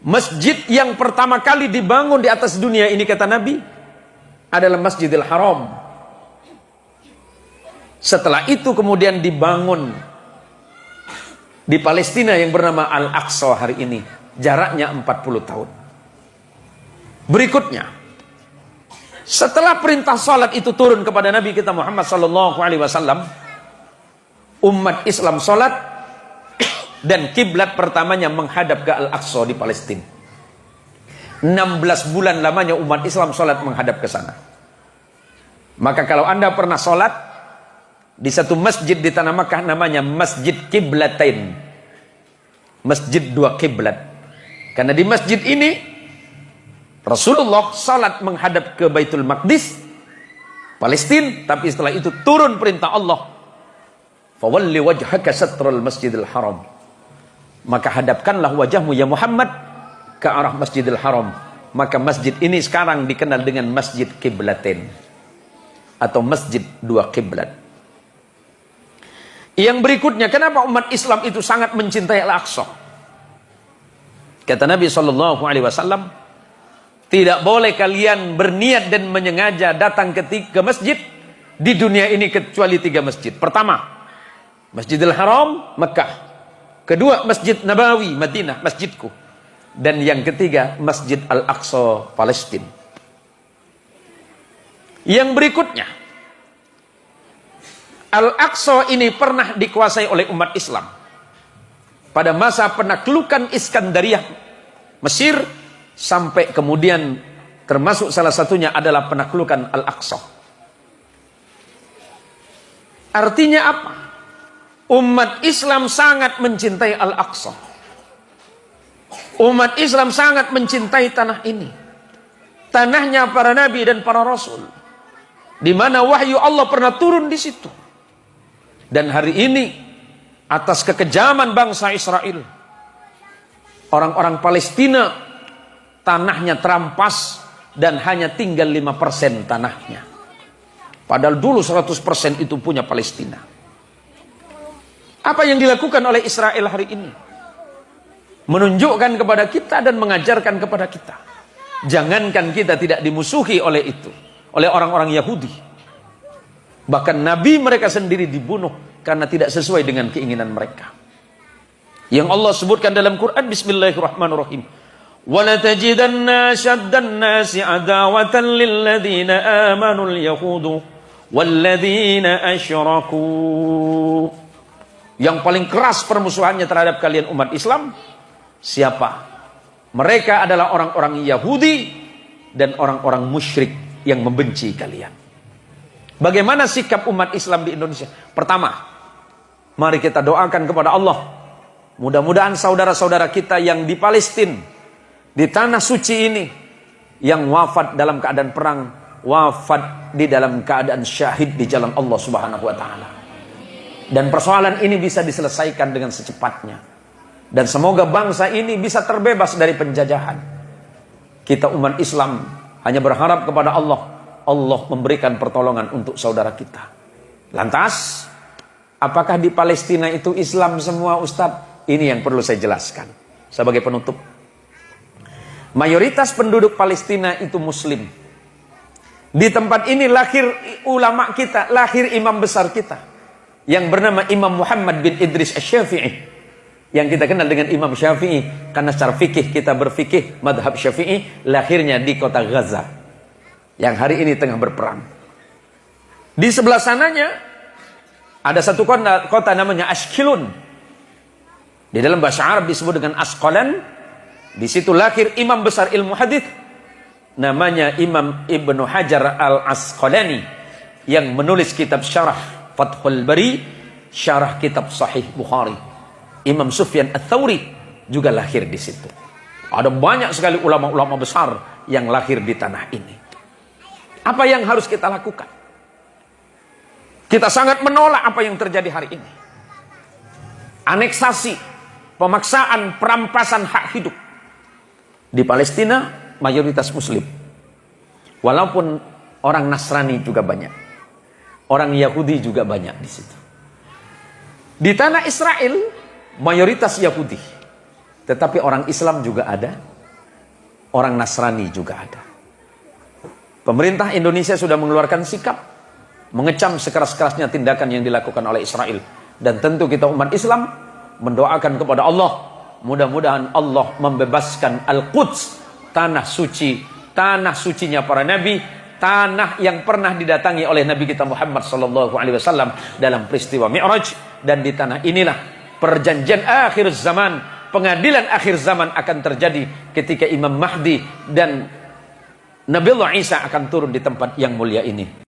Masjid yang pertama kali dibangun di atas dunia ini, kata Nabi, adalah Masjidil Haram. Setelah itu kemudian dibangun di Palestina yang bernama Al-Aqsa hari ini. Jaraknya 40 tahun. Berikutnya, setelah perintah salat itu turun kepada Nabi kita Muhammad SAW, umat Islam salat dan kiblat pertamanya menghadap ke Al-Aqsa di Palestina. 16 bulan lamanya umat Islam salat menghadap ke sana. Maka kalau Anda pernah salat di satu masjid di Tanah Makkah namanya Masjid Kiblatain, Masjid dua kiblat. Karena di masjid ini Rasulullah salat menghadap ke Baitul Maqdis, Palestina, tapi setelah itu turun perintah Allah, fawalli wajhaka satral Masjidil Haram, maka hadapkanlah wajahmu ya Muhammad ke arah Masjidil Haram. Maka masjid ini sekarang dikenal dengan Masjid Kiblatain atau Masjid dua kiblat. Yang berikutnya, kenapa umat Islam itu sangat mencintai Al-Aqsa? Kata Nabi SAW, tidak boleh kalian berniat dan menyengaja datang ke masjid di dunia ini kecuali 3 masjid. Pertama, Masjidil Haram, Mekah. Kedua, Masjid Nabawi, Madinah, masjidku. Dan yang ketiga, Masjid Al-Aqsa, Palestina. Yang berikutnya, Al-Aqsa ini pernah dikuasai oleh umat Islam pada masa penaklukan Iskandariyah Mesir, sampai kemudian termasuk salah satunya adalah penaklukan Al-Aqsa. Artinya apa? Umat Islam sangat mencintai Al-Aqsa. Umat Islam sangat mencintai tanah ini. Tanahnya para nabi dan para rasul, di mana wahyu Allah pernah turun di situ. Dan hari ini atas kekejaman bangsa Israel, orang-orang Palestina tanahnya terampas dan hanya tinggal 5% tanahnya. Padahal dulu 100% itu punya Palestina. Apa yang dilakukan oleh Israel hari ini? Menunjukkan kepada kita dan mengajarkan kepada kita. Jangankan kita tidak dimusuhi oleh itu, oleh orang-orang Yahudi. Bahkan Nabi mereka sendiri dibunuh karena tidak sesuai dengan keinginan mereka. Yang Allah sebutkan dalam Quran, Bismillahirrahmanirrahim. وَلَتَجِدَنَّ أَشَدَّ النَّاسِ عَدَاوَةً لِلَّذِينَ آمَنُوا الْيَهُودُ وَالَّذِينَ أَشْرَكُوا. Yang paling keras permusuhannya terhadap kalian umat Islam, siapa? Mereka adalah orang-orang Yahudi dan orang-orang musyrik yang membenci kalian. Bagaimana sikap umat Islam di Indonesia? Pertama, mari kita doakan kepada Allah, mudah-mudahan saudara-saudara kita yang di Palestina, di tanah suci ini, yang wafat dalam keadaan perang, wafat di dalam keadaan syahid di jalan Allah Subhanahu wa taala. Dan persoalan ini bisa diselesaikan dengan secepatnya. Dan semoga bangsa ini bisa terbebas dari penjajahan. Kita umat Islam hanya berharap kepada Allah, Allah memberikan pertolongan untuk saudara kita. Lantas, apakah di Palestina itu Islam semua, Ustadz? Ini yang perlu saya jelaskan sebagai penutup. Mayoritas penduduk Palestina itu Muslim. Di tempat ini lahir ulama kita, lahir imam besar kita, yang bernama Imam Muhammad bin Idris Asy-Syafi'i, yang kita kenal dengan Imam Syafi'i, karena secara fikih kita berfikih madhab Syafi'i. Lahirnya di kota Gaza, yang hari ini tengah berperang. Di sebelah sananya ada satu kota namanya Ashkelon. Di dalam bahasa Arab disebut dengan Asqalan. Di situ lahir imam besar ilmu hadis, namanya Imam Ibnu Hajar Al-Asqalani, yang menulis kitab syarah Fathul Bari, syarah kitab Sahih Bukhari. Imam Sufyan Ats-Tsauri juga lahir di situ. Ada banyak sekali ulama-ulama besar yang lahir di tanah ini. Apa yang harus kita lakukan? Kita sangat menolak apa yang terjadi hari ini. Aneksasi, pemaksaan, perampasan hak hidup. Di Palestina mayoritas Muslim. Walaupun orang Nasrani juga banyak. Orang Yahudi juga banyak di situ. Di tanah Israel mayoritas Yahudi. Tetapi orang Islam juga ada. orang Nasrani juga ada. Pemerintah Indonesia sudah mengeluarkan sikap, mengecam sekeras-kerasnya tindakan yang dilakukan oleh Israel. Dan tentu kita umat Islam mendoakan kepada Allah, mudah-mudahan Allah membebaskan Al-Quds, tanah suci, tanah sucinya para nabi, tanah yang pernah didatangi oleh Nabi kita Muhammad SAW dalam peristiwa Mi'raj. Dan di tanah inilah perjanjian akhir zaman, pengadilan akhir zaman akan terjadi ketika Imam Mahdi dan Nabi Allah Isa akan turun di tempat yang mulia ini.